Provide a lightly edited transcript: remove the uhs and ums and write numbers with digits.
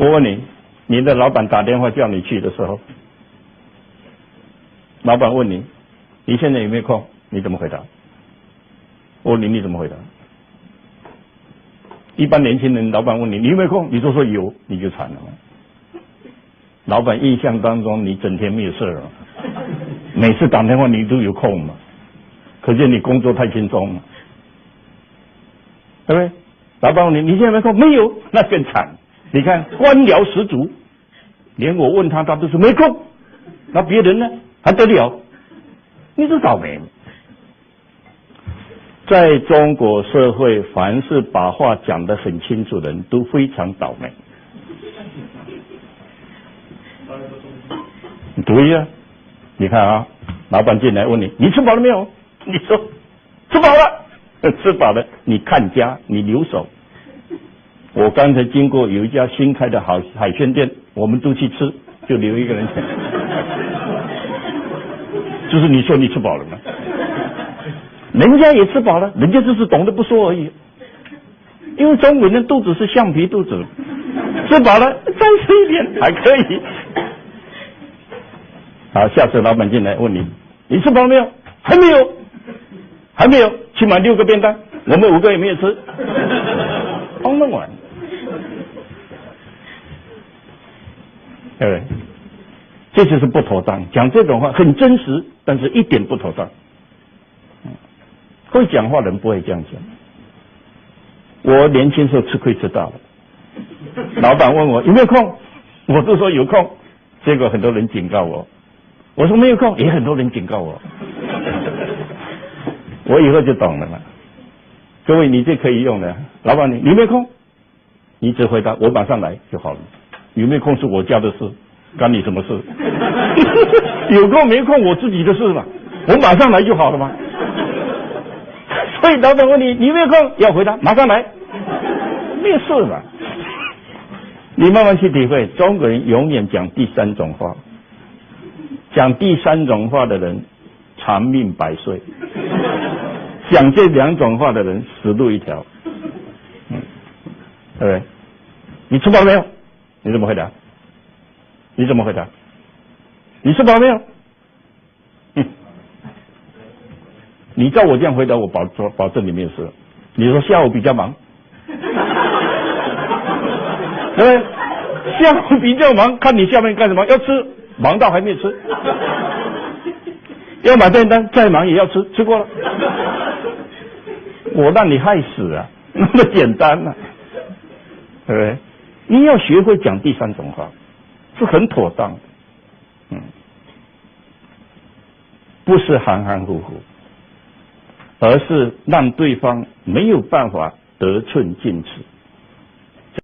我问你，你的老板打电话叫你去的时候，老板问你，你现在有没有空？你怎么回答？我问你怎么回答？一般年轻人，老板问你，你有没有空？你说有，你就惨了。老板印象当中，你整天没有事了，每次打电话你都有空嘛，可见你工作太轻松了，对不对？老板问你，你现在没空？没有，那更惨。你看官僚十足，连我问他都是没空，那别人呢还得了？你是倒霉。在中国社会，凡是把话讲得很清楚的人都非常倒霉。对呀，你看啊，老板进来问你，你吃饱了没有？你说吃饱了，吃饱了，你看家，你留手。我刚才经过有一家新开的好海鲜店，我们都去吃，就留一个人。就是你说你吃饱了吗？人家也吃饱了，人家就是懂得不说而已。因为中国人肚子是橡皮肚子，吃饱了再吃一点还可以。好，下次老板进来问你，你吃饱了没有？还没有，还没有，去买6个便当，我们5个也没有吃，通通完，对不对？这就是不妥当。讲这种话很真实，但是一点不妥当。会讲话的人不会这样讲。我年轻时候吃亏吃大了，老板问我有没有空，我都说有空，结果很多人警告我，我说没有空，也很多人警告我，我以后就懂了嘛。各位，你这可以用的。老板，你有没有空？你只回答我马上来就好了。有没有空是我家的事，干你什么事？有空没空我自己的事嘛，我马上来就好了嘛。所以老板问你，你有没有空？要回答马上来，没有事嘛。你慢慢去体会，中国人永远讲第3种话，讲第3种话的人长命100岁，讲这2种话的人死路一条。对不对？你吃饱了没有？你怎么回答？你怎么回答？你吃饱了没有？你照我这样回答，我保证你没有事。你说下午比较忙，对不对？下午比较忙，看你下面干什么？要吃，忙到还没吃；要买便当，再忙也要吃，吃过了。我让你害死啊，那么简单啊，对不对？你要学会讲第3种话，是很妥当的。不是含含糊糊。而是让对方没有办法得寸进尺。